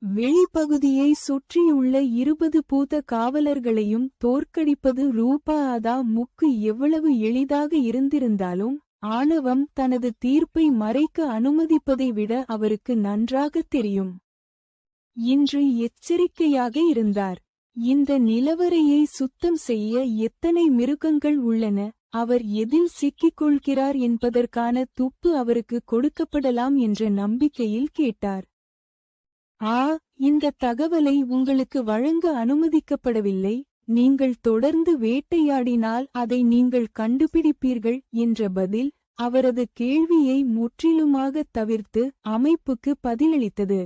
வெளிப்பகுதியை சுற்றியுள்ள 20 பூத காவலர்களையும் தோற்கடிப்பது ரூபாதாமுக்கு எவ்வளவு எளிதாக இருந்திருந்தாலும், ஆணவம் தனது தீர்ப்பை மறைக்க அனுமதிப்பதை விட அவருக்கு நன்றாகத் தெரியும். இன்று எச்சரிக்கையாக இருந்தார். இந்த நிலவரையை சுத்தம் செய்ய எத்தனை மிருகங்கள் உள்ளன, அவர் எதில் சிக்கிக் கொள்கிறார் என்பதற்கான துப்பு அவருக்கு கொடுக்கப்படலாம் என்ற நம்பிக்கையில் கேட்டார். இந்த தகவலை உங்களுக்கு வழங்க அனுமதிக்கப்படவில்லை. நீங்கள் தொடர்ந்து வேட்டையாடினால் அதை நீங்கள் கண்டுபிடிப்பீர்கள் என்ற பதில் அவரது கேள்வியை முற்றிலுமாகத் தவிர்த்து அமைப்புக்கு பதிலளித்தது.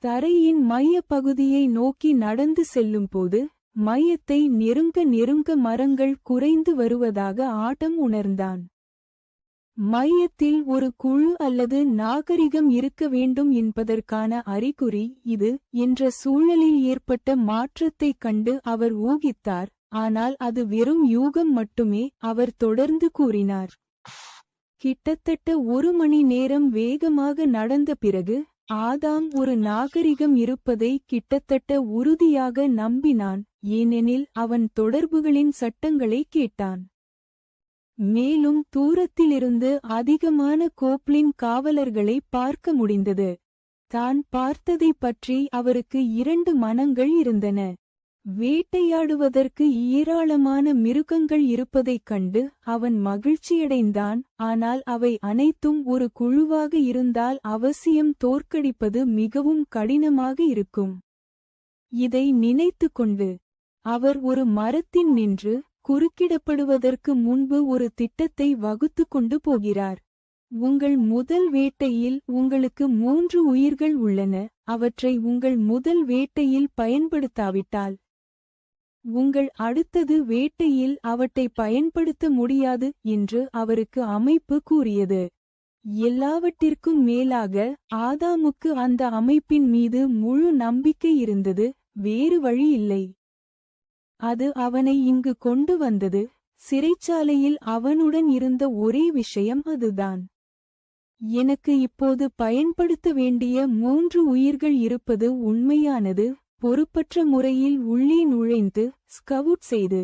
தரையின் மைய பகுதியை நோக்கி நடந்து செல்லும்போது மையத்தை நெருங்க மரங்கள் குறைந்து வருவதாக ஆட்டம் உணர்ந்தான். மையத்தில் ஒரு குழு அல்லது நாகரிகம் இருக்க வேண்டும் என்பதற்கான அறிகுறி இது என்ற சூழலில் ஏற்பட்ட மாற்றத்தைக் கண்டு அவர் ஊகித்தார். ஆனால் அது வெறும் யூகம் மட்டுமே, அவர் தொடர்ந்து கூறினார். கிட்டத்தட்ட 1 மணி நேரம் வேகமாக நடந்த பிறகு ஆதாம் ஒரு நாகரிகம் இருப்பதை கிட்டத்தட்ட உறுதியாக நம்பினான், ஏனெனில் அவன் தொடர்புகளின் சட்டங்களை கேட்டான். மேலும் தூரத்திலிருந்து அதிகமான கோப்லின் காவலர்களை பார்க்க முடிந்தது. தான் பார்த்ததைப் பற்றி அவருக்கு 2 மனங்கள் இருந்தன. வேட்டையாடுவதற்கு ஏராளமான மிருகங்கள் இருப்பதைக் கண்டு அவன் மகிழ்ச்சியடைந்தான். ஆனால் அவை அனைத்தும் ஒரு குழுவாக இருந்தால் அவசியம் தோற்கடிப்பது மிகவும் கடினமாக இருக்கும். இதை நினைத்து கொண்டு அவர் ஒரு மரத்தின் நின்று குறுக்கிடப்படுவதற்கு முன்பு ஒரு திட்டத்தை வகுத்து கொண்டு போகிறார். உங்கள் முதல் வேட்டையில் உங்களுக்கு 3 உயிர்கள் உள்ளன. அவற்றை உங்கள் முதல் வேட்டையில் பயன்படுத்தாவிட்டால் உங்கள் அடுத்தது வேட்டையில் அவற்றை பயன்படுத்த முடியாது என்று அவருக்கு அமைப்பு கூறியது. எல்லாவற்றிற்கும் மேலாக ஆதாமுக்கு அந்த அமைப்பின் மீது முழு நம்பிக்கை இருந்தது. வேறு வழி இல்லை. அது அவனை இங்கு கொண்டு வந்தது. சிறைச்சாலையில் அவனுடன் இருந்த ஒரே விஷயம் அதுதான். எனக்கு இப்போது பயன்படுத்த வேண்டிய 3 உயிர்கள் இருப்பது உண்மையானது. பொறுப்பற்ற முறையில் உள்ளே நுழைந்து ஸ்கவுட் செய்து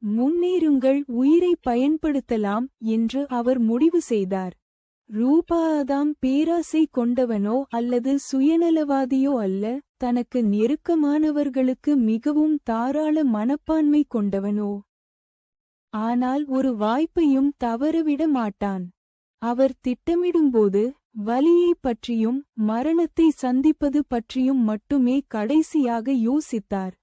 முன்னேறுங்கள், உயிரை பயன்படுத்தலாம் என்று அவர் முடிவு செய்தார். ரூபாதாம் பேராசை கொண்டவனோ அல்லது சுயநலவாதியோ அல்ல. தனக்கு நெருக்கமானவர்களுக்கு மிகவும் தாராள மனப்பான்மை கொண்டவனோ. ஆனால் ஒரு வாய்ப்பையும் தவறவிட மாட்டான். அவர் திட்டமிடும்போது வலியைப் பற்றியும் மரணத்தை சந்திப்பது பற்றியும் மட்டுமே கடைசியாக யோசித்தார்.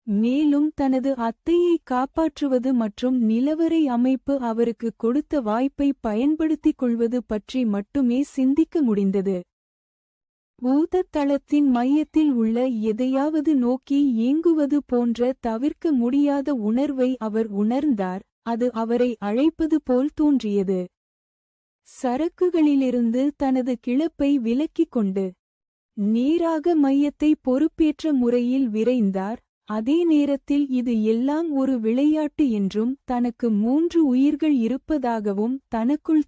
மேலும் தனது அத்தையை காப்பாற்றுவது மற்றும் நிலவரை அமைப்பு அவருக்கு கொடுத்த வாய்ப்பை பயன்படுத்திக் கொள்வது பற்றி மட்டுமே சிந்திக்க முடிந்தது. பூதத்தளத்தின் மையத்தில் உள்ள எதையாவது நோக்கி ஏங்குவது போன்ற தவிர்க்க முடியாத உணர்வை அவர் உணர்ந்தார். அது அவரை அழைப்பது போல் தோன்றியது. சரக்குகளிலிருந்து தனது கிளப்பை விலக்கிக் கொண்டு நேராக மையத்தை பொறுப்பேற்ற முறையில் விரைந்தார். அதே நேரத்தில் இது எல்லாம் ஒரு விளையாட்டு என்றும் தனக்கு 3 உயிர்கள் இருப்பதாகவும் தனக்குள்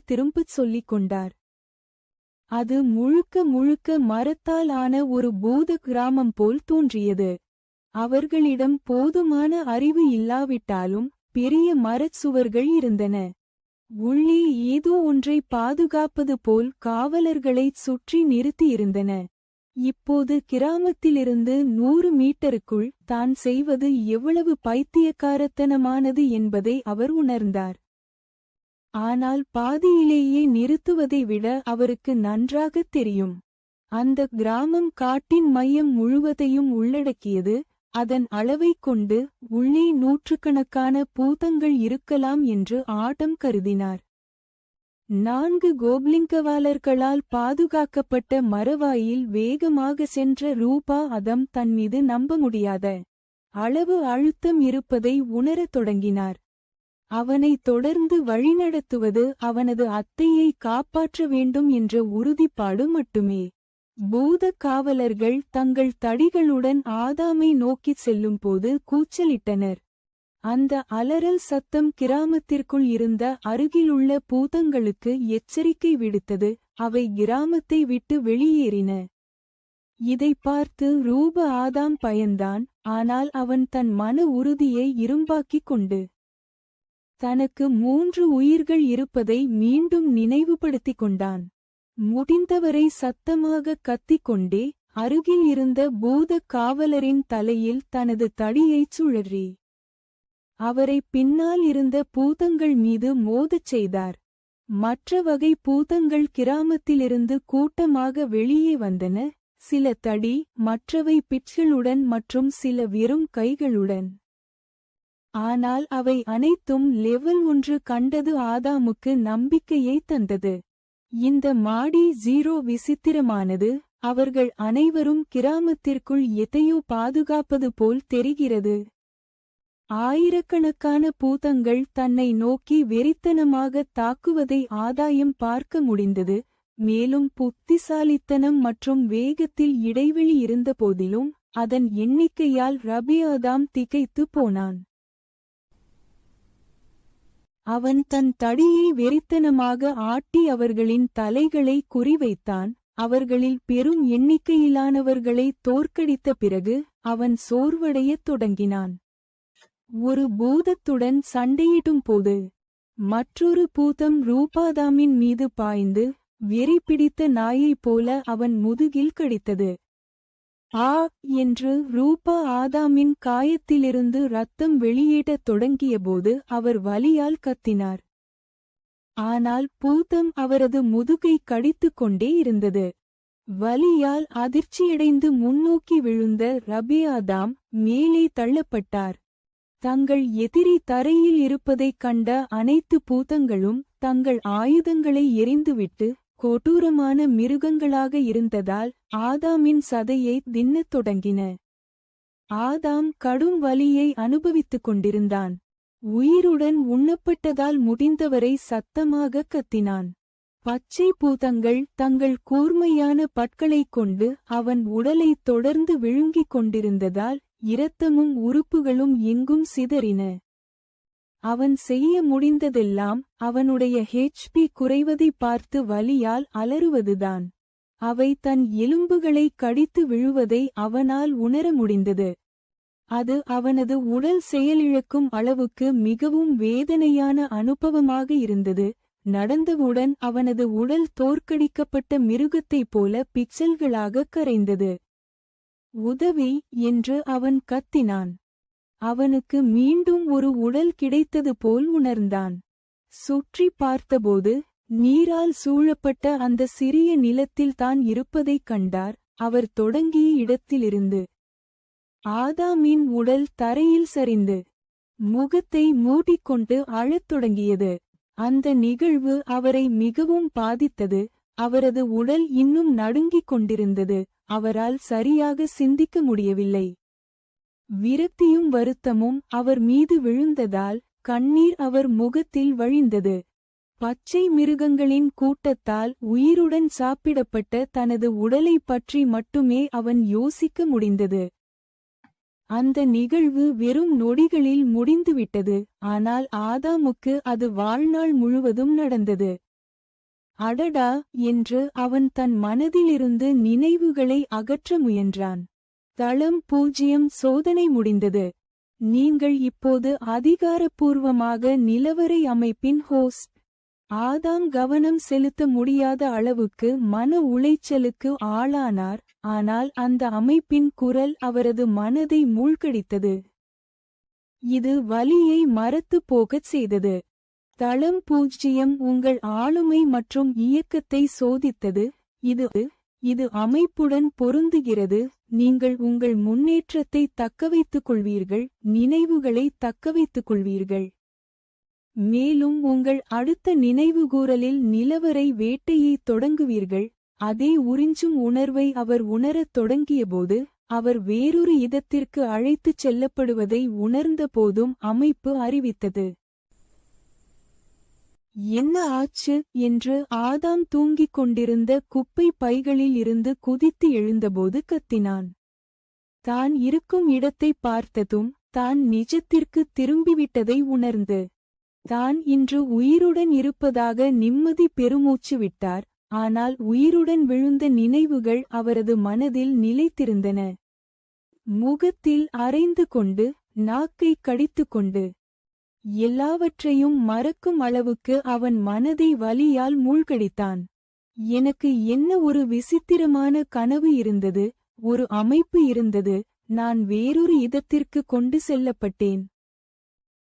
திரும்பச் சொல்லிக் கொண்டார். அது முழுக்க மரத்தால் ஆன ஒரு பூத கிராமம் போல் தோன்றியது. அவர்களிடம் போதுமான அறிவு இல்லாவிட்டாலும் பெரிய மரச் சுவர்கள் இருந்தன. உள்ளே ஏதோ ஒன்றை பாதுகாப்பது போல் காவலர்களைச் சுற்றி நிறுத்தியிருந்தன. இப்போது கிராமத்திலிருந்து 100 மீட்டருக்குள் தான் செய்வது எவ்வளவு பைத்தியக்காரத்தனமானது என்பதை அவர் உணர்ந்தார். ஆனால் பாதியிலேயே நிறுத்துவதை விட அவருக்கு நன்றாகத் தெரியும். அந்த கிராமம் காட்டின் மையம் முழுவதையும் உள்ளடக்கியது. அதன் அளவைக் கொண்டு உள்ளே 100கணக்கான பூதங்கள் இருக்கலாம் என்று ஆடம் கருதினார். 4 கோப்லிங்கவாலர்களால் பாதுகாக்கப்பட்ட மரவாயில் வேகமாக சென்ற ரூபாதாம் தன்மீது நம்ப முடியாத அளவு அழுத்தம் இருப்பதை உணரத் தொடங்கினார். அவனை தொடர்ந்து வழிநடத்துவது அவனது அத்தையை காப்பாற்ற வேண்டும் என்ற உறுதிப்பாடு மட்டுமே. பூத காவலர்கள் தங்கள் தடிகளுடன் ஆதாமை நோக்கிச் செல்லும்போது கூச்சலிட்டனர். அந்த அலறல் சத்தம் கிராமத்திற்குள் இருந்த அருகிலுள்ள பூதங்களுக்கு எச்சரிக்கை விடுத்தது. அவை கிராமத்தை விட்டு வெளியேறின. இதைப் பார்த்து ஆதாம் பயந்தான். ஆனால் அவன் தன் மன உறுதியை இரும்பாக்கிக் கொண்டு தனக்கு 3 உயிர்கள் இருப்பதை மீண்டும் நினைவுபடுத்திக் கொண்டான். முடிந்தவரை சத்தமாக கத்திக்கொண்டே அருகில் இருந்த பூதக் காவலரின் தலையில் தனது தடியைச் சுழறி அவரை பின்னால் இருந்த பூதங்கள் மீது மோதச் செய்தார். மற்ற வகை பூதங்கள் கிராமத்திலிருந்து கூட்டமாக வெளியே வந்தன, சில தடி, மற்றவை பிட்களுடன் மற்றும் சில வெறும் கைகளுடன். ஆனால் அவை அனைத்தும் லெவல் 1 கண்டது ஆதாமுக்கு நம்பிக்கையை தந்தது. இந்த மாடி 0 விசித்திரமானது. அவர்கள் அனைவரும் கிராமத்திற்குள் எதையோ பாதுகாப்பது போல் தெரிகிறது. ஆயிரக்கணக்கான பூதங்கள் தன்னை நோக்கி வெறித்தனமாக தாக்குவதை ஆதாயம் பார்க்க முடிந்தது. மேலும் புத்திசாலித்தனம் மற்றும் வேகத்தில் இடைவெளி இருந்தபோதிலும் அதன் எண்ணிக்கையால் ஆதாம் திகைத்து போனான். அவன் தன் தடியை வெறித்தனமாக ஆட்டி அவர்களின் தலைகளை குறிவைத்தான். அவர்களில் பெரும் எண்ணிக்கையிலானவர்களை தோற்கடித்த பிறகு அவன் சோர்வடையத் தொடங்கினான். ஒரு பூதத்துடன் சண்டையிடும் போது மற்றொரு பூதம் ஆதாமின் மீது பாய்ந்து வெறி பிடித்த நாயைப் போல அவன் முதுகில் கடித்தது. ஆ என்று ஆதாமின் காயத்திலிருந்து இரத்தம் வெளியேறத் தொடங்கியபோது அவர் வலியால் கத்தினார். ஆனால் பூதம் அவரது முதுகை கடித்துக் கொண்டே இருந்தது. வலியால் அதிர்ச்சியடைந்து முன்னோக்கி விழுந்த ஆதாம் மேலே தள்ளப்பட்டார். தங்கள் எதிரி தரையில் இருப்பதைக் கண்ட அனைத்து பூதங்களும் தங்கள் ஆயுதங்களை எறிந்துவிட்டு கொடூரமான மிருகங்களாக இருந்ததால் ஆதாமின் சதையை தின்னத் தொடங்கின. ஆதாம் கடும் வலியை அனுபவித்துக் கொண்டிருந்தான். உயிருடன் உண்ணப்பட்டதால் முடிந்தவரை சத்தமாக கத்தினான். பச்சை பூதங்கள் தங்கள் கூர்மையான பற்களைக் கொண்டு அவன் உடலை தொடர்ந்து விழுங்கிக் கொண்டிருந்ததால் இரத்தமும் உறுப்புகளும் எங்கும் சிதறின. அவன் செய்ய முடிந்ததெல்லாம் அவனுடைய HP குறைவதைப் பார்த்து வலியால் அலறுவதுதான். அவை தன் எலும்புகளை கடித்து விழுவதை அவனால் உணர முடிந்தது. அது அவனது உடல் செயலிழக்கும் அளவுக்கு மிகவும் வேதனையான அனுபவமாக இருந்தது. நடந்தவுடன் அவனது உடல் தோற்கடிக்கப்பட்ட மிருகத்தைப் போல பிக்சல்களாக கரைந்தது. உதவி என்று அவன் கத்தினான். அவனுக்கு மீண்டும் ஒரு உடல் கிடைத்தது போல் உணர்ந்தான். சுற்றி பார்த்தபோது நீரால் சூழப்பட்ட அந்த சிறிய நிலத்தில் தான் இருப்பதைக் கண்டார். அவர் தொடங்கிய இடத்திலிருந்து ஆதாமின் உடல் தரையில் சரிந்து முகத்தை மூடிக்கொண்டு அழத் தொடங்கியது. அந்த நிகழ்வு அவரை மிகவும் பாதித்தது. அவரது உடல் இன்னும் நடுங்கிக் கொண்டிருந்தது. அவரால் சரியாக சிந்திக்க முடியவில்லை. விரக்தியும் வருத்தமும் அவர் மீது விழுந்ததால் கண்ணீர் அவர் முகத்தில் வழிந்தது. பச்சை மிருகங்களின் கூட்டத்தால் உயிருடன் சாப்பிடப்பட்ட தனது உடலைப் பற்றி மட்டுமே அவன் யோசிக்க முடிந்தது. அந்த நிகழ்வு வெறும் நொடிகளில் முடிந்துவிட்டது. ஆனால் ஆதாமுக்கு அது வாழ்நாள் முழுவதும் நடந்தது. அடடா என்று அவன் தன் மனதிலிருந்து நினைவுகளை அகற்ற முயன்றான். தளம் 0 சோதனை முடிந்தது. நீங்கள் இப்போது அதிகாரப்பூர்வமாக நிலவரை அமைப்பின் ஹோஸ்ட். ஆதாம் கவனம் செலுத்த முடியாத அளவுக்கு மன உளைச்சலுக்கு ஆளானார். ஆனால் அந்த அமைப்பின் குரல் அவரது மனதை மூழ்கடித்தது. இது வலியை மறத்துப் போகச் செய்தது. தளம் 0 உங்கள் ஆளுமை மற்றும் இயக்கத்தை சோதித்தது. இது அமைப்புடன் பொருந்துகிறது. நீங்கள் உங்கள் முன்னேற்றத்தை தக்கவைத்துக் கொள்வீர்கள், நினைவுகளை தக்கவைத்துக் கொள்வீர்கள். மேலும் உங்கள் அடுத்த நினைவுகூரலில் நிலவரை வேட்டையைத் தொடங்குவீர்கள். அதே உறிஞ்சும் உணர்வை அவர் உணரத் தொடங்கியபோது அவர் வேறொரு இடத்திற்கு அழைத்துச் செல்லப்படுவதை உணர்ந்த போதும் அமைப்பு அறிவித்தது. என்ன ஆச்சு என்று ஆதாம் தூங்கிக் கொண்டிருந்த குப்பை பைகளில் இருந்து குதித்து எழுந்தபோது கத்தினான். தான் இருக்கும் இடத்தைப் பார்த்ததும் தான் நிஜத்திற்கு திரும்பிவிட்டதை உணர்ந்து தான் இன்று உயிருடன் இருப்பதாக நிம்மதி பெருமூச்சு விட்டார். ஆனால் உயிருடன் விழுந்த நினைவுகள் அவரது மனதில் நிலைத்திருந்தன. முகத்தில் அரைந்து கொண்டு, நாக்கைக் கடித்துக்கொண்டு, எல்லாவற்றையும் மறக்கும் அளவுக்கு அவன் மனதை வலியால் மூழ்கடித்தான். எனக்கு என்ன ஒரு விசித்திரமான கனவு இருந்தது, ஒரு அமைப்பு இருந்தது, நான் வேறொரு இடத்திற்கு கொண்டு செல்லப்பட்டேன்.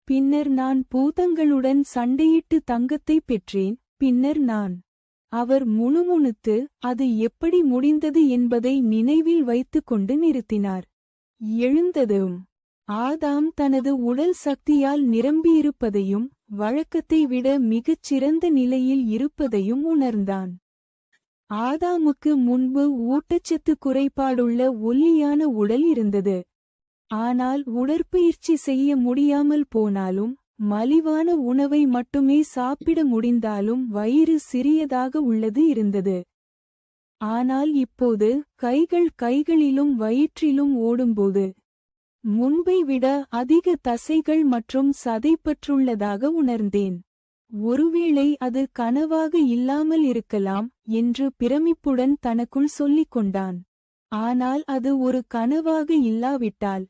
பின்னர் நான் பூதங்களுடன் சண்டையிட்டு தங்கத்தைப் பெற்றேன். பின்னர் நான். அவர் முணுமுணுத்து, அது எப்படி முடிந்தது என்பதை நினைவில் வைத்துக் கொண்டு நிறுத்தினார். எழுந்ததும் ஆதாம் தனது உடல் சக்தியால் நிரம்பியிருப்பதையும் வழக்கத்தை விட மிகச் சிறந்த நிலையில் இருப்பதையும் உணர்ந்தான். ஆதாமுக்கு முன்பு ஊட்டச்சத்து குறைபாடுள்ள ஒல்லியான உடல் இருந்தது. ஆனால் உடற்பயிற்சி செய்ய முடியாமல் போனாலும், மலிவான உணவை மட்டுமே சாப்பிட முடிந்தாலும் வயிறு சிறியதாக உள்ளது இருந்தது. ஆனால் இப்போது கைகளிலும் வயிற்றிலும் ஓடும்போது முன்பை விட அதிக தசைகள் மற்றும் சதைப்பற்றுள்ளதாக உணர்ந்தேன். ஒருவேளை அது கனவாக இல்லாமல் இருக்கலாம் என்று பிரமிப்புடன் தனக்குள் சொல்லிக் கொண்டான். ஆனால் அது ஒரு கனவாக இல்லாவிட்டால்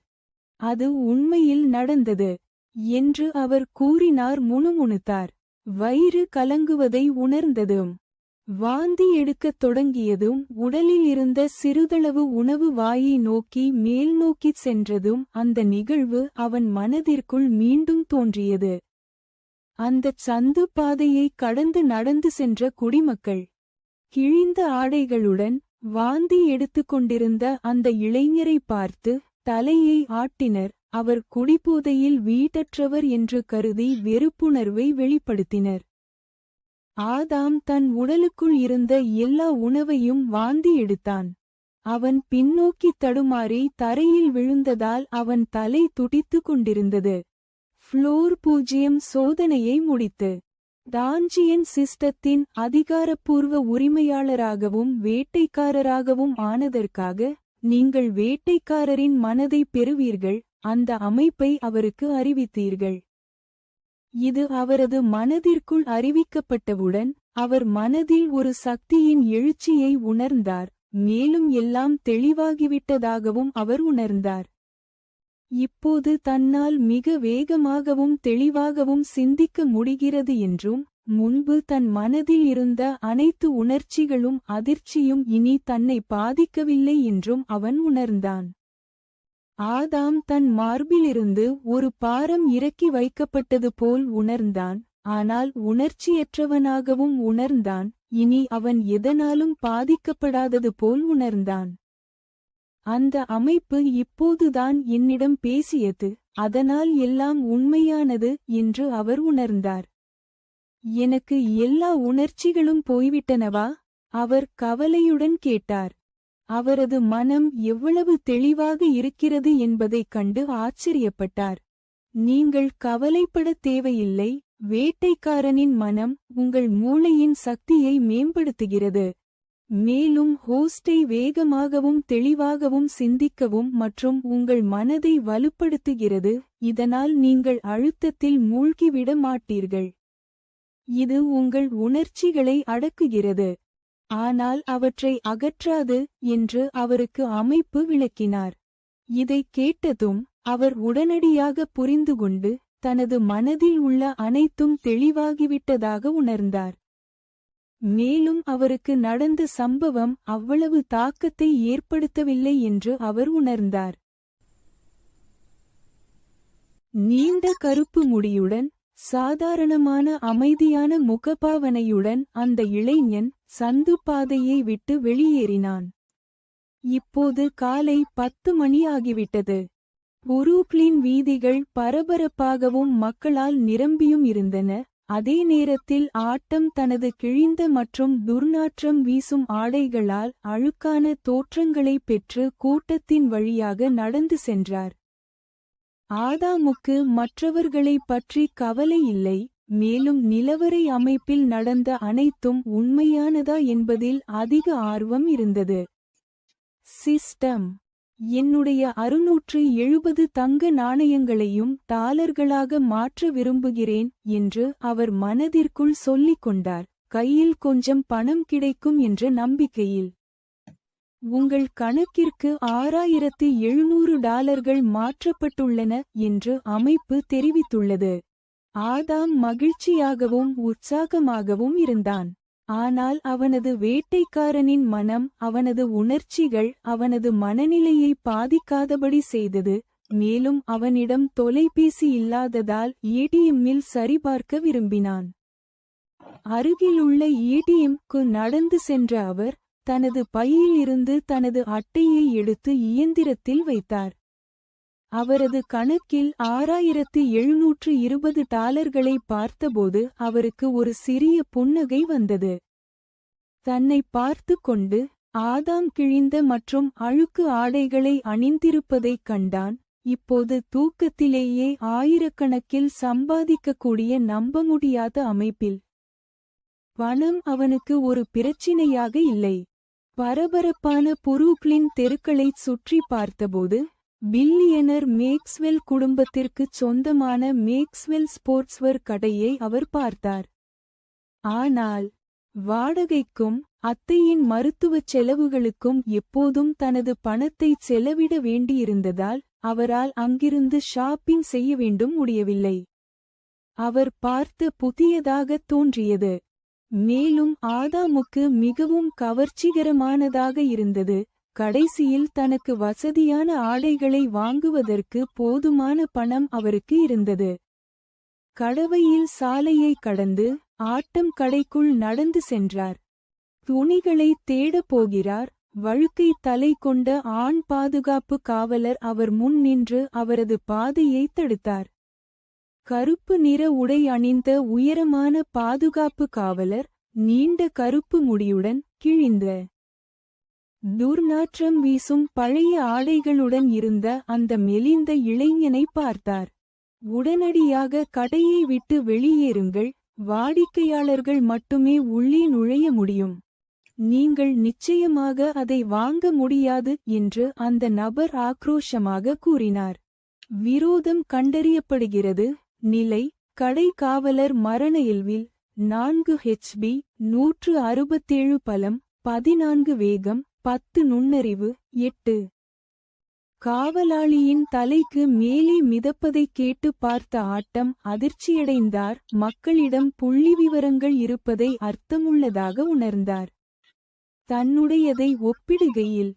அது உண்மையில் நடந்தது என்று அவர் கூறினார். முணுமுணுத்தார். வயிறு கலங்குவதை உணர்ந்ததும் வாந்தி எடுக்கத் தொடங்கியதும் உடலில் இருந்த சிறிதளவு உணவு வாயை நோக்கி மேல் நோக்கிச் சென்றதும் அந்த நிகழ்வு அவன் மனதிற்குள் மீண்டும் தோன்றியது. அந்தச் சந்து பாதையை கடந்து நடந்து சென்ற குடிமக்கள் கிழிந்த ஆடைகளுடன் வாந்தி எடுத்துக்கொண்டிருந்த அந்த இளைஞரை பார்த்து தலையை ஆட்டினர். அவர் குடிபோதையில் வீடற்றவர் என்று கருதி வெறுப்புணர்வை வெளிப்படுத்தினர். ஆதாம் தன் உடலுக்குள் இருந்த எல்லா உணவையும் வாந்தி எடுத்தான். அவன் பின்னோக்கி தடுமாறி தரையில் விழுந்ததால் அவன் தலை துடித்து கொண்டிருந்தது. ஃப்ளோர் 0 சோதனையை முடித்து டான்ஜியன் சிஸ்டத்தின் அதிகாரப்பூர்வ உரிமையாளராகவும் வேட்டைக்காரராகவும் ஆனதற்காக நீங்கள் வேட்டைக்காரரின் மனதை பெறுவீர்கள். அந்த அமைப்பை அவருக்கு அறிவித்தீர்கள். இது அவரது மனதிற்குள் அறிவிக்கப்பட்டவுடன் அவர் மனதில் ஒரு சக்தியின் எழுச்சியை உணர்ந்தார். மேலும் எல்லாம் தெளிவாகிவிட்டதாகவும் அவர் உணர்ந்தார். இப்போது தன்னால் மிக வேகமாகவும் தெளிவாகவும் சிந்திக்க முடிகிறது என்றும், முன்பு தன் மனதில் இருந்த அனைத்து உணர்ச்சிகளும் அதிர்ச்சியும் இனி தன்னை பாதிக்கவில்லை என்றும் அவன் உணர்ந்தான். ஆதாம் தன் மார்பிலிருந்து ஒரு பாரம் இறக்கி வைக்கப்பட்டது போல் உணர்ந்தான். ஆனால் உணர்ச்சியற்றவனாகவும் உணர்ந்தான். இனி அவன் எதனாலும் பாதிக்கப்படாதது போல் உணர்ந்தான். அந்த அமைப்பு இப்போதுதான் என்னிடம் பேசியது, அதனால் எல்லாம் உண்மையானது என்று அவர் உணர்ந்தார். எனக்கு எல்லா உணர்ச்சிகளும் போய்விட்டனவா? அவர் கவலையுடன் கேட்டார். அவரது மனம் எவ்வளவு தெளிவாக இருக்கிறது என்பதைக் கண்டு ஆச்சரியப்பட்டார். நீங்கள் கவலைப்படத் தேவையில்லை. வேட்டைக்காரனின் மனம் உங்கள் மூளையின் சக்தியை மேம்படுத்துகிறது. மேலும் ஹோஸ்டை வேகமாகவும் தெளிவாகவும் சிந்திக்கவும் மற்றும் உங்கள் மனதை வலுப்படுத்துகிறது. இதனால் நீங்கள் அழுத்தத்தில் மூழ்கிவிட மாட்டீர்கள். இது உங்கள் உணர்ச்சிகளை அடக்குகிறது, ஆனால் அவற்றை அகற்றாது என்று அவருக்கு அமைப்பு விளக்கினார். இதைக் கேட்டதும் அவர் உடனடியாக புரிந்துகொண்டு தனது மனதில் உள்ள அனைத்தும் தெளிவாகிவிட்டதாக உணர்ந்தார். மேலும் அவருக்கு நடந்த சம்பவம் அவ்வளவு தாக்கத்தை ஏற்படுத்தவில்லை என்று அவர் உணர்ந்தார். நீண்ட கருப்பு முடியுடன் சாதாரணமான அமைதியான முகபாவனையுடன் அந்த இளைஞன் சந்து பாதையை விட்டு வெளியேறினான். இப்போது காலை 10 மணி ஆகிவிட்டது. புரூக்ளின் வீதிகள் பரபரப்பாகவும் மக்களால் நிரம்பியும் இருந்தன. அதே நேரத்தில் ஆட்டம் தனது கிழிந்த மற்றும் துர்நாற்றம் வீசும் ஆடைகளால் அழுக்கான தோற்றங்களை பெற்று கூட்டத்தின் வழியாக நடந்து சென்றார். ஆதாமுக்கு மற்றவர்களைப் பற்றி கவலை இல்லை. மேலும் நிலவரை அமைப்பில் நடந்த அனைத்தும் உண்மையானதா என்பதில் அதிக ஆர்வம் இருந்தது. சிஸ்டம், என்னுடைய 670 தங்க நாணயங்களையும் டாலர்களாக மாற்ற விரும்புகிறேன் என்று அவர் மனதிற்குள் சொல்லிக் கொண்டார். கையில் கொஞ்சம் பணம் கிடைக்கும் என்ற நம்பிக்கையில். உங்கள் கணக்கிற்கு $6700 மாற்றப்பட்டுள்ளன என்று அமைப்பு தெரிவித்துள்ளது. ஆதாம் மகிழ்ச்சியாகவும் உற்சாகமாகவும் இருந்தான். ஆனால் அவனது வேட்டைக்காரனின் மனம் அவனது உணர்ச்சிகள் அவனது மனநிலையை பாதிக்காதபடி செய்தது. மேலும் அவனிடம் தொலைபேசி இல்லாததால் ஏடிஎம்மில் சரிபார்க்க விரும்பினான். அருகிலுள்ள ஏடிஎம்க்கு நடந்து சென்ற அவர் தனது பையில் இருந்து தனது அட்டையை எடுத்து இயந்திரத்தில் வைத்தார். அவரது கணக்கில் $6720 பார்த்தபோது அவருக்கு ஒரு சிறிய புன்னகை வந்தது. தன்னை பார்த்து கொண்டு ஆதாம் கிழிந்த மற்றும் அழுக்கு ஆடைகளை அணிந்திருப்பதைக் கண்டான். இப்போது தூக்கத்திலேயே ஆயிரக்கணக்கில் சம்பாதிக்கக்கூடிய நம்ப முடியாத அமைப்பில். பணம் அவனுக்கு ஒரு பிரச்சினையாக இல்லை. பரபரப்பான புரூக்ளின் தெருக்களைச் சுற்றி பார்த்தபோது பில்லியனர் மேக்ஸ்வெல் குடும்பத்திற்குச் சொந்தமான மேக்ஸ்வெல் ஸ்போர்ட்ஸ்வேர் கடையை அவர் பார்த்தார். ஆனால் வாடகைக்கும் அத்தையின் மருத்துவச் செலவுகளுக்கும் எப்போதும் தனது பணத்தைச் செலவிட வேண்டியிருந்ததால் அவரால் அங்கிருந்து ஷாப்பிங் செய்ய வேண்டும் முடியவில்லை. அவர் பார்த்த புதியதாகத் தோன்றியது. மேலும் ஆதாமுக்கு மிகவும் கவர்ச்சிகரமானதாக இருந்தது. கடைசியில் தனக்கு வசதியான ஆடைகளை வாங்குவதற்கு போதுமான பணம் அவருக்கு இருந்தது. கடவையில் சாலையை கடந்து ஆட்டம் கடைக்குள் நடந்து சென்றார். துணிகளை தேடப் போகிறார். வழுக்கை தலை கொண்ட ஆண் பாதுகாப்பு காவலர் அவர் முன் நின்று அவரது பாதையை தடுத்தார். கருப்பு நிற உடை அணிந்த உயரமான பாதுகாப்பு காவலர் நீண்ட கருப்பு முடியுடன் கிழிந்த துர்நாற்றம் வீசும் பழைய ஆடைகளுடன் இருந்த அந்த மெலிந்த இளைஞனை பார்த்தார். உடனடியாக கடையை விட்டு வெளியேறுங்கள், வாடிக்கையாளர்கள் மட்டுமே உள்ளே நுழைய முடியும். நீங்கள் நிச்சயமாக அதை வாங்க முடியாது என்று அந்த நபர் ஆக்ரோஷமாக கூறினார். விரோதம் கண்டறியப்படுகிறது. நிலை: கடை காவலர் மரண இல்வில் 4 HP 167 பலம் 14 வேகம் 10 நுண்ணறிவு 8. காவலாளியின் தலைக்கு மேலே மிதப்பதைக் கேட்டு பார்த்த ஆட்டம் அதிர்ச்சியடைந்தார். மக்களிடம் புள்ளிவிவரங்கள் இருப்பதை அர்த்தமுள்ளதாக உணர்ந்தார். தன்னுடையதை ஒப்பிடுகையில்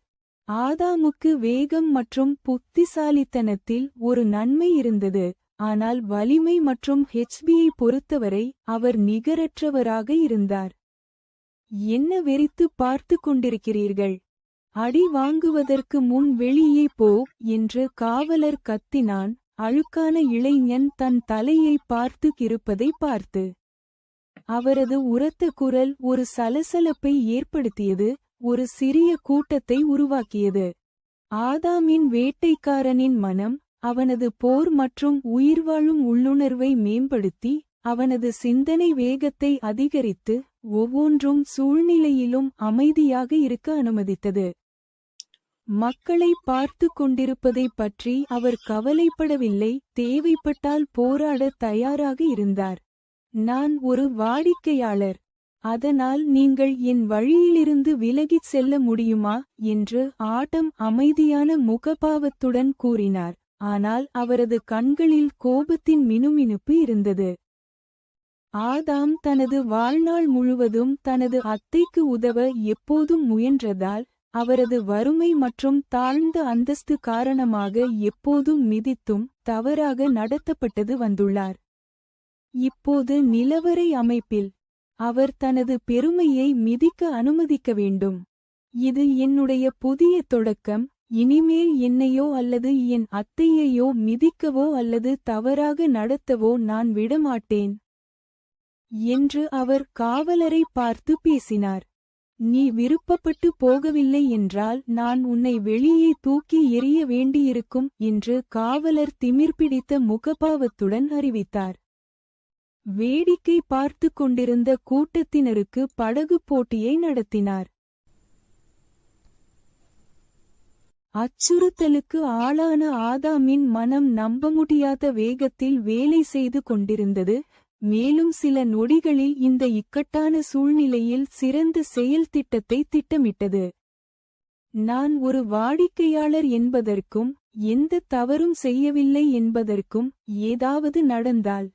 ஆதாமுக்கு வேகம் மற்றும் புத்திசாலித்தனத்தில் ஒரு நன்மை இருந்தது. ஆனால் வலிமை மற்றும் HBயை பொறுத்தவரை அவர் நிகரற்றவராக இருந்தார். என்ன வெறித்து பார்த்து கொண்டிருக்கிறீர்கள்? அடி வாங்குவதற்கு முன் வெளியே போ என்று காவலர் கத்தினான். அழுக்கான இளைஞன் தன் தலையை பார்த்து இருப்பதை பார்த்து. அவரது உரத்த குரல் ஒரு சலசலப்பை ஏற்படுத்தியது, ஒரு சிறிய கூட்டத்தை உருவாக்கியது. ஆதாமின் வேட்டைக்காரனின் மனம் அவனது போர் மற்றும் உயிர்வாழும் உள்ளுணர்வை மேம்படுத்தி அவனது சிந்தனை வேகத்தை அதிகரித்து ஒவ்வொன்றும் சூழ்நிலையிலும் அமைதியாக இருக்க அனுமதித்தது. மக்களை பார்த்து கொண்டிருப்பதைப் பற்றி அவர் கவலைப்படவில்லை. தேவைப்பட்டால் போராட தயாராக இருந்தார். நான் ஒரு வாடிக்கையாளர். அதனால் நீங்கள் என் வழியிலிருந்து விலகிச் செல்ல முடியுமா என்று ஆட்டம் அமைதியான முகபாவத்துடன் கூறினார். ஆனால் அவரது கண்களில் கோபத்தின் மினுமினுப்பு இருந்தது. ஆதாம் தனது வாழ்நாள் முழுவதும் தனது அத்தைக்கு உதவ எப்போதும் முயன்றதால் அவரது வறுமை மற்றும் தாழ்ந்த அந்தஸ்து காரணமாக எப்போதும் மிதித்தும் தவறாக நடத்தப்பட்டது வந்துள்ளார். இப்போது நிலவரை அமைப்பில் அவர் தனது பெருமையை மிதிக்க அனுமதிக்க வேண்டும். இது என்னுடைய புதிய தொடக்கம். இனிமேல் என்னையோ அல்லது என் அத்தையையோ மிதிக்கவோ அல்லது தவறாக நடத்தவோ நான் விடமாட்டேன் என்று அவர் காவலரை பார்த்து பேசினார். நீ விருப்பப்பட்டு போகவில்லை என்றால் நான் உன்னை வெளியே தூக்கி எறிய வேண்டியிருக்கும் என்று காவலர் திமிர்பிடித்த முகபாவத்துடன் அறிவித்தார். வேடிக்கை பார்த்து கொண்டிருந்த கூட்டத்தினருக்கு படகு போட்டியை நடத்தினார். அச்சுறுத்தலுக்கு ஆளான ஆதாமின் மனம் நம்ப முடியாத வேகத்தில் வேலை செய்து கொண்டிருந்தது. மேலும் சில நொடிகளில் இந்த இக்கட்டான சூழ்நிலையில் சிறந்த செயல் திட்டத்தை திட்டமிட்டது. நான் ஒரு வாடிக்கையாளர் என்பதற்கும் எந்த தவறும் செய்யவில்லை என்பதற்கும் ஏதாவது நடந்தால்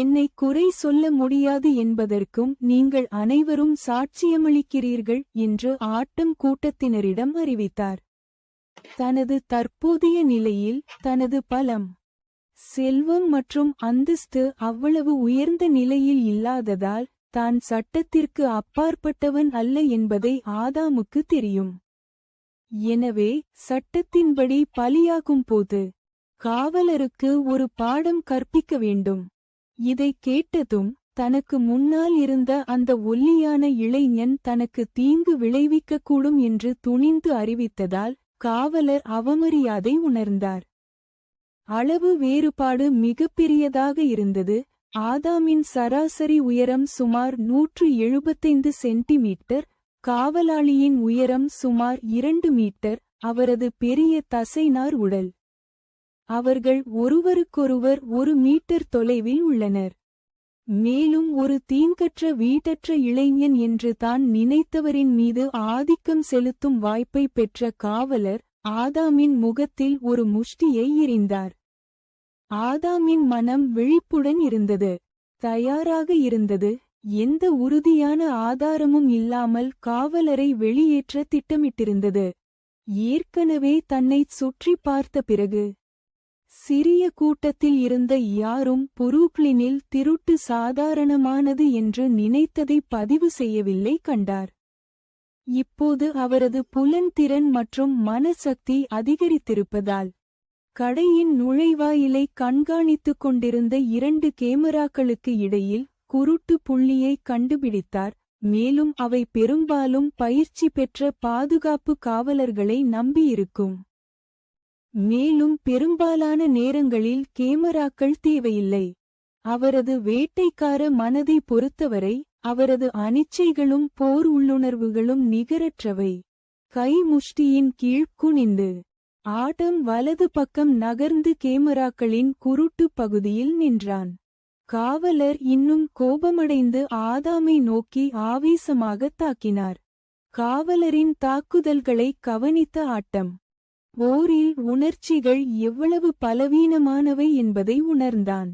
என்னை குறை சொல்ல முடியாது என்பதற்கும் நீங்கள் அனைவரும் சாட்சியமளிக்கிறீர்கள் என்று ஆட்டம் கூட்டத்தினரிடம் அறிவித்தார். தனது தற்போதைய நிலையில் தனது பலம், செல்வம் மற்றும் அந்தஸ்து அவ்வளவு உயர்ந்த நிலையில் இல்லாததால் தான் சட்டத்திற்கு அப்பாற்பட்டவன் அல்ல என்பதை ஆதாமுக்கு தெரியும். எனவே சட்டத்தின்படி பலியாகும் போது காவலருக்கு ஒரு பாடம் கற்பிக்க வேண்டும். இதை கேட்டதும் தனக்கு முன்னால் இருந்த அந்த ஒல்லியான இளைஞன் தனக்கு தீங்கு விளைவிக்கக்கூடும் என்று துணிந்து அறிவித்ததால் காவலர் அவமரியாதை உணர்ந்தார். அளவு வேறுபாடு மிகப்பெரியதாக இருந்தது. ஆதாமின் சராசரி உயரம் சுமார் 175 சென்டிமீட்டர், காவலாளியின் உயரம் சுமார் 2 மீட்டர், அவரது பெரிய தசைநார் உடல். அவர்கள் ஒருவருக்கொருவர் 1 மீட்டர் தொலைவில் உள்ளனர். மேலும் ஒரு தீங்கற்ற வீடற்ற இளைஞன் என்று தான் நினைத்தவரின் மீது ஆதிக்கம் செலுத்தும் வாய்ப்பை பெற்ற காவலர் ஆதாமின் முகத்தில் ஒரு முஷ்டியை எறிந்தார். ஆதாமின் மனம் விழிப்புடன் இருந்தது, தயாராக இருந்தது. எந்த உறுதியான ஆதாரமும் இல்லாமல் காவலரை வெளியேற்ற திட்டமிட்டிருந்தது. ஏற்கனவே தன்னைச் சுற்றி பார்த்த பிறகு சிறிய கூட்டத்தில் இருந்த யாரும் புரூக்ளினில் திருட்டு சாதாரணமானது என்று நினைத்ததை பதிவு செய்யவில்லை கண்டார். இப்போது அவரது புலன்திறன் மற்றும் மனசக்தி அதிகரித்திருப்பதால் கடையின் நுழைவாயிலை கண்காணித்துக் கொண்டிருந்த 2 கேமராக்களுக்கு இடையில் குருட்டு புள்ளியை கண்டுபிடித்தார். மேலும் அவை பெரும்பாலும் பயிற்சி பெற்ற பாதுகாப்பு காவலர்களை நம்பியிருக்கும். மேலும் பெரும்பாலான நேரங்களில் கேமராக்கள் தேவையில்லை. அவரது வேட்டைக்கார மனதை பொறுத்தவரை அவரது அனிச்சைகளும் போர் உள்ளுணர்வுகளும் நிகரற்றவை. கை முஷ்டியின் கீழ் குனிந்து ஆடம் வலது பக்கம் நகர்ந்து கேமராக்களின் குருட்டு பகுதியில் நின்றான். காவலர் இன்னும் கோபமடைந்து ஆதாமை நோக்கி ஆவேசமாகத் தாக்கினார். காவலரின் தாக்குதல்களை கவனித்த ஆட்டம் போரில் உணர்ச்சிகள் எவ்வளவு பலவீனமானவை என்பதை உணர்ந்தான்.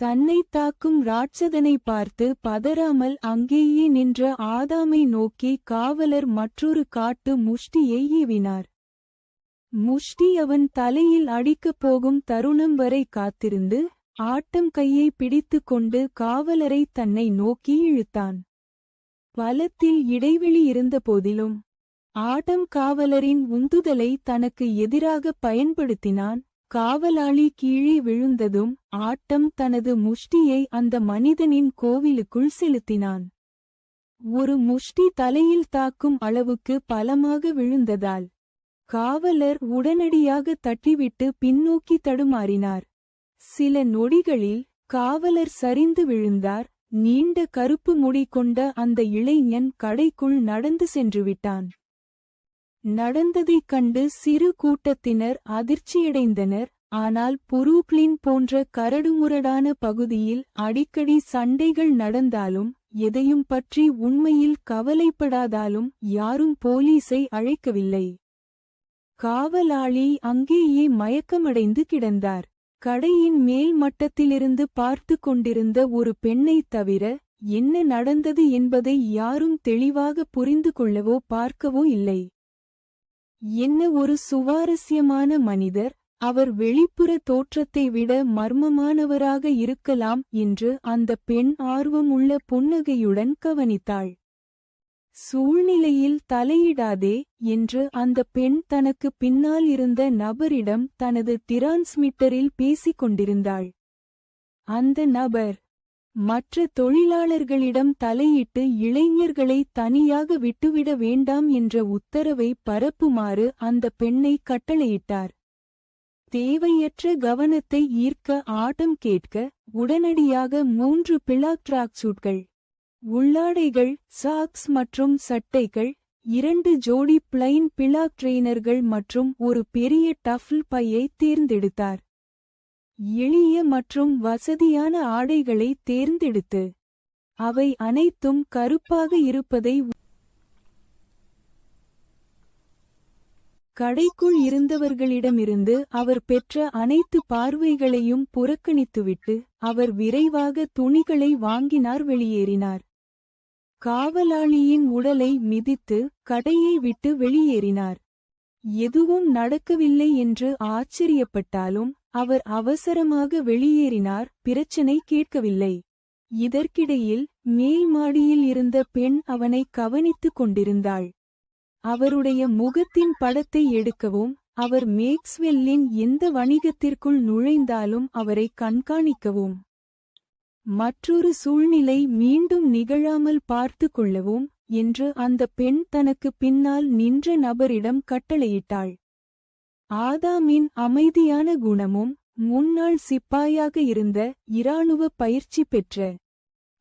தன்னை தாக்கும் ராட்சதனை பார்த்து பதறாமல் அங்கேயே நின்ற ஆதாமை நோக்கி காவலர் மற்றொரு காட்டு முஷ்டியை ஏவினார். முஷ்டி அவன் தலையில் அடிக்கப் போகும் தருணம் வரை காத்திருந்து ஆட்டம் கையை பிடித்துக் கொண்டு காவலரை தன்னை நோக்கி இழுத்தான். பலத்தில் இடைவெளி இருந்தபோதிலும் ஆட்டம் காவலரின் உந்துதலை தனக்கு எதிராக பயன்படுத்தினான். காவலாளி கீழே விழுந்ததும் ஆட்டம் தனது முஷ்டியை அந்த மனிதனின் கோவிலுக்குள் செலுத்தினான். ஒரு முஷ்டி தலையில் தாக்கும் அளவுக்கு பலமாக விழுந்ததால் காவலர் உடனடியாக தட்டிவிட்டு பின்னோக்கி தடுமாறினார். சில நொடிகளில் காவலர் சரிந்து விழுந்தார். நீண்ட கருப்பு முடி கொண்ட அந்த இளைஞன் கடைக்குள் நடந்து சென்றுவிட்டான். நடந்ததைக் கண்டு சிறு கூட்டத்தினர் அதிர்ச்சியடைந்தனர். ஆனால் புரூக்ளின் போன்ற கரடுமுரடான பகுதியில் அடிக்கடி சண்டைகள் நடந்தாலும் எதையும் பற்றி உண்மையில் கவலைப்படாதாலும் யாரும் போலீஸை அழைக்கவில்லை. காவலாளி அங்கேயே மயக்கமடைந்து கிடந்தார். கடையின் மேல் மட்டத்திலிருந்து பார்த்து கொண்டிருந்த ஒரு பெண்ணைத் தவிர என்ன நடந்தது என்பதை யாரும் தெளிவாக புரிந்து கொள்ளவோ பார்க்கவோ இல்லை. என்ன ஒரு சுவாரஸ்யமான மனிதர்! அவர் வெளிப்புற தோற்றத்தை விட மர்மமானவராக இருக்கலாம் என்று அந்த பெண் ஆர்வமுள்ள புன்னகையுடன் கவனித்தாள். சூழ்நிலையில் தலையிடாதே என்று அந்த பெண் தனக்கு பின்னால் இருந்த நபரிடம் தனது டிரான்ஸ்மிட்டரில் பேசிக் கொண்டிருந்தாள். அந்த நபர் மற்ற தொழிலாளர்களிடம் தலையிட்டு இளைஞர்களை தனியாக விட்டுவிட வேண்டாம் என்ற உத்தரவை பரப்புமாறு அந்த பெண்ணை கட்டளையிட்டார். தேவையற்ற கவனத்தை ஈர்க்க ஆட்டம் கேட்க உடனடியாக 3 பிளாக் ட்ராக் சூட்கள், உள்ளாடைகள், சாக்ஸ் மற்றும் சட்டைகள், 2 ஜோடி பிளைன் பிளாக் ட்ரெய்னர்கள் மற்றும் ஒரு பெரிய டஃபிள் பையை தேர்ந்தெடுத்தார். எளிய மற்றும் வசதியான ஆடைகளை தேர்ந்தெடுத்து அவை அனைத்தும் கருப்பாக இருப்பதை கடைக்குள் இருந்தவர்களிடமிருந்து அவர் பெற்ற அனைத்து பார்வைகளையும் புறக்கணித்துவிட்டு அவர் விரைவாக துணிகளை வாங்கினார், வெளியேறினார். காவலாளியின் உடலை மிதித்து கடையை விட்டு வெளியேறினார். எதுவும் நடக்கவில்லை என்று ஆச்சரியப்பட்டாலும் அவர் அவசரமாக வெளியேறினார், பிரச்சனை கேட்கவில்லை. இதற்கிடையில் மேல் மாடியில் இருந்த பெண் அவனை கவனித்துக் கொண்டிருந்தாள். அவருடைய முகத்தின் படத்தை எடுக்கவும் அவர் மேக்ஸ்வெல்லின் எந்த வணிகத்திற்குள் நுழைந்தாலும் அவரை கண்காணிக்கவும் மற்றொரு சூழ்நிலை மீண்டும் நிகழாமல் பார்த்து கொள்ளவும் என்று அந்த பெண் தனக்கு பின்னால் நின்ற நபரிடம் கட்டளையிட்டாள். ஆதாமின் அமைதியான குணமும் முன்னாள் சிப்பாயாக இருந்த இராணுவ பயிற்சி பெற்ற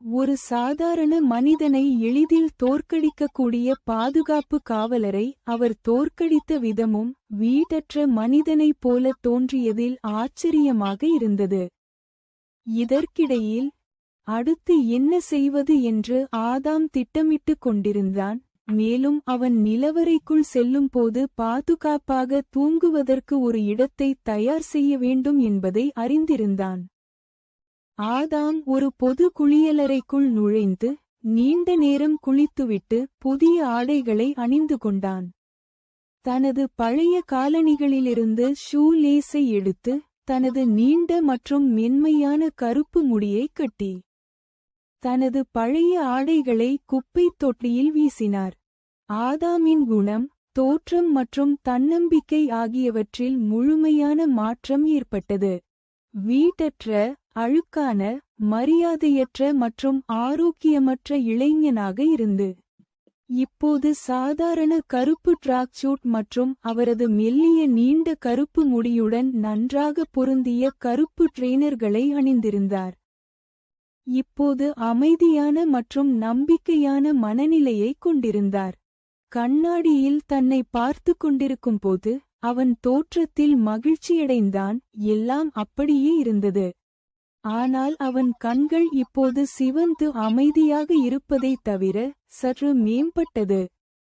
ஒரு சாதாரண மனிதனை எளிதில் தோற்கடிக்கக்கூடிய பாதுகாப்பு காவலரை அவர் தோற்கடித்த விதமும் வீடற்ற மனிதனைப் போல தோன்றியதில் ஆச்சரியமாக இருந்தது. இதற்கிடையில் அடுத்து என்ன செய்வது என்று ஆதாம் திட்டமிட்டுக் கொண்டிருந்தான். மேலும் அவன் நிலவறைக்குள் செல்லும்போது பாதுகாப்பாக தூங்குவதற்கு ஒரு இடத்தை தயார் செய்ய வேண்டும் என்பதை அறிந்திருந்தான். ஆதாம் ஒரு பொது குளியலறைக்குள் நுழைந்து நீண்ட நேரம் குளித்துவிட்டு புதிய ஆடைகளை அணிந்து கொண்டான். தனது பழைய காலணிகளிலிருந்து ஷூ லேஸை எடுத்து தனது நீண்ட மற்றும் மென்மையான கருப்பு முடியை கட்டி தனது பழைய ஆடைகளை குப்பைத் தொட்டியில் வீசினார். ஆதாமின் குணம், தோற்றம் மற்றும் தன்னம்பிக்கை ஆகியவற்றில் முழுமையான மாற்றம் ஏற்பட்டது. வீடற்ற, அழுக்கான, மரியாதையற்ற மற்றும் ஆரோக்கியமற்ற இளைஞனாக இருந்து இப்போது சாதாரண கருப்பு ட்ராக்சூட் மற்றும் அவரது மெல்லிய நீண்ட கருப்பு முடியுடன் நன்றாக பொருந்திய கருப்பு ட்ரெய்னர்களை அணிந்திருந்தார். இப்போது அமைதியான மற்றும் நம்பிக்கையான மனநிலையை கொண்டிருந்தார். கண்ணாடியில் தன்னை பார்த்து கொண்டிருக்கும்போது அவன் தோற்றத்தில் மகிழ்ச்சியடைந்தான். எல்லாம் அப்படியே இருந்தது. ஆனால் அவன் கண்கள் இப்போது சிவந்து அமைதியாக இருப்பதைத் தவிர சற்று மேம்பட்டது.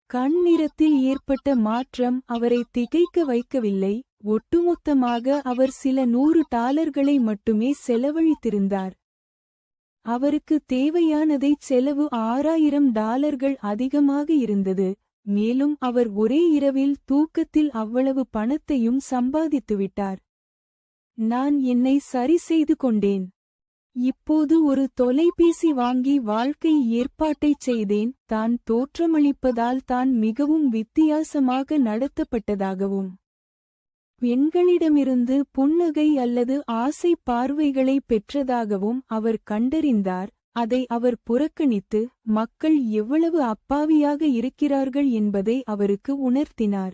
கண் நிறத்தில் ஏற்பட்ட மாற்றம் அவரை திகைக்க வைக்கவில்லை. ஒட்டுமொத்தமாக அவர் சில $100 மட்டுமே செலவழித்திருந்தார். அவருக்கு தேவையானதைச் செலவு $6000 அதிகமாக இருந்தது. மேலும் அவர் ஒரே இரவில் தூக்கத்தில் அவ்வளவு பணத்தையும் சம்பாதித்துவிட்டார். நான் என்னை சரி செய்து கொண்டேன். இப்போது ஒரு தொலைபேசி வாங்கி வாழ்க்கை ஏற்பாட்டைச் செய்தேன். தான் தோற்றமளிப்பதால் தான் மிகவும் வித்தியாசமாக நடத்தப்பட்டதாகவும் பெண்களிடமிருந்து புன்னகை அல்லது ஆசை பார்வைகளை பெற்றதாகவும் அவர் கண்டறிந்தார். அதை அவர் புறக்கணித்து மக்கள் எவ்வளவு அப்பாவியாக இருக்கிறார்கள் என்பதை அவருக்கு உணர்த்தினார்.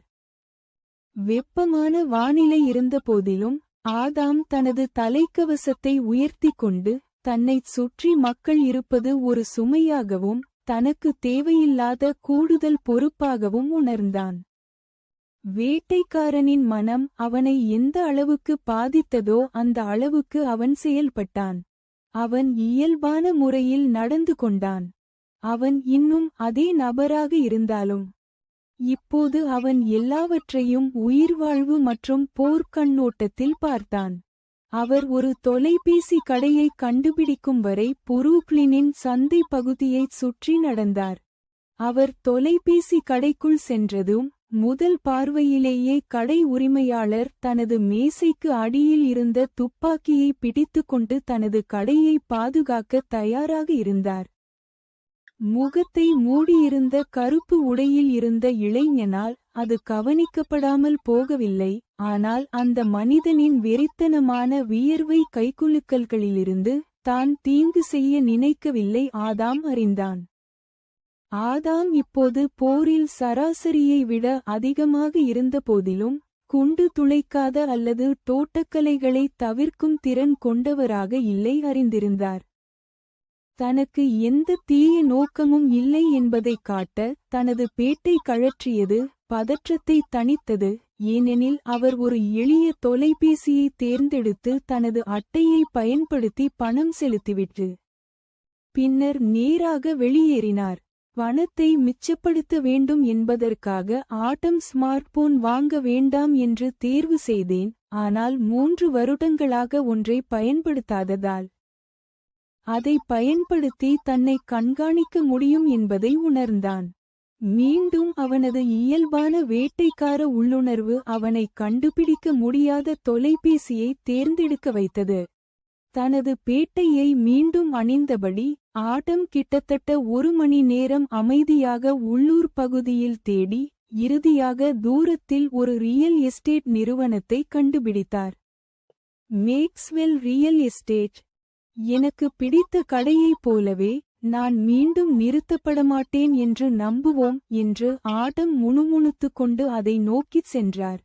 வெப்பமான வானிலை இருந்தபோதிலும் ஆதாம் தனது தலைக்கவசத்தை உயர்த்திக் கொண்டு தன்னைச் சுற்றி மக்கள் இருப்பது ஒரு சுமையாகவும் தனக்கு தேவையில்லாத கூடுதல் பொறுப்பாகவும் உணர்ந்தான். வேட்டைக்காரனின் மனம் அவனை எந்த அளவுக்கு பாதித்ததோ அந்த அளவுக்கு அவன் செயல்பட்டான். அவன் இயல்பான முறையில் நடந்து கொண்டான். அவன் இன்னும் அதே நபராக இருந்தாலும் இப்போது அவன் எல்லாவற்றையும் உயிர்வாழ்வு மற்றும் போர் கண்ணோட்டத்தில் பார்த்தான். அவர் ஒரு தொலைபேசி கடையை கண்டுபிடிக்கும் வரை புரூக்ளினின் சந்தை பகுதியைச் சுற்றி நடந்தார். அவர் தொலைபேசி கடைக்குள் சென்றதும் முதல் பார்வையிலேயே கடை உரிமையாளர் தனது மேசைக்கு அடியில் இருந்த துப்பாக்கியை பிடித்துக்கொண்டு தனது கடையை பாதுகாக்க தயாராக இருந்தார். முகத்தை மூடியிருந்த கருப்பு உடையில் இருந்த இளைஞனால் அது கவனிக்கப்படாமல் போகவில்லை. ஆனால் அந்த மனிதனின் வெறித்தனமான வியர்வை கைக்குலுக்கல்களிலிருந்து தான் தீங்கு செய்ய நினைக்கவில்லை ஆதாம் அறிந்தான். ஆதாம் இப்போது போரில் சராசரியை விட அதிகமாக இருந்தபோதிலும் குண்டு துளைக்காத அல்லது தோட்டக்கலைகளை தவிர்க்கும் திறன் கொண்டவராக இல்லை அறிந்திருந்தார். தனக்கு எந்த தீய நோக்கமும் இல்லை என்பதைக் காட்ட தனது பேட்டை கழற்றியது பதற்றத்தை தணித்தது. ஏனெனில் அவர் ஒரு எளிய தொலைபேசியை தேர்ந்தெடுத்து தனது அட்டையை பயன்படுத்தி பணம் செலுத்திவிட்டு பின்னர் நேராக வெளியேறினார். பணத்தை மிச்சப்படுத்த வேண்டும் என்பதற்காக ஆட்டம் ஸ்மார்ட்போன் வாங்க வேண்டாம் என்று தேர்வு செய்தேன், ஆனால் 3 வருடங்களாக ஒன்றை பயன்படுத்தாததால் அதை பயன்படுத்தி தன்னை கண்காணிக்க முடியும் என்பதை உணர்ந்தான். மீண்டும் அவனது இயல்பான வேட்டைக்கார உள்ளுணர்வு அவனை கண்டுபிடிக்க முடியாத தொலைபேசியை தேர்ந்தெடுக்க வைத்தது. தனது பேட்டையை மீண்டும் அணிந்தபடி ஆட்டம் கிட்டத்தட்ட 1 மணி நேரம் அமைதியாக உள்ளூர் பகுதியில் தேடி, இறுதியாக தூரத்தில் ஒரு ரியல் எஸ்டேட் நிறுவனத்தை கண்டுபிடித்தார். Maxwell real estate. எனக்கு பிடித்த கடையைப் போலவே நான் மீண்டும் நிறுத்தப்படமாட்டேன் என்று நம்புவோம் என்று ஆட்டம் முணுமுணுத்துக் கொண்டு அதை நோக்கிச் சென்றார்.